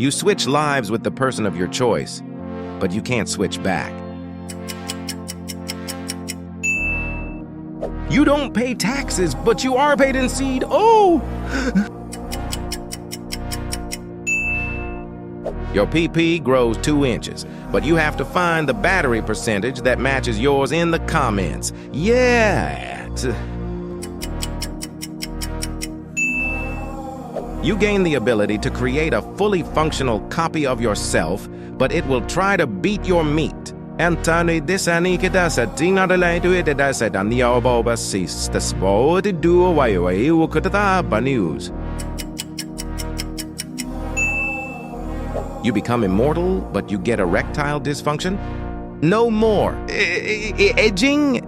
You switch lives with the person of your choice, but you can't switch back. You don't pay taxes, but you are paid in seed. Oh! Your PP grows 2 inches, but you have to find the battery percentage that matches yours in the comments. Yeah! You gain the ability to create a fully functional copy of yourself, but it will try to beat your meat. Antoni disani kita satina delay to it that said on the oboba cease the sport to do away who could the news. You become immortal, but you get erectile dysfunction? No more. Edging?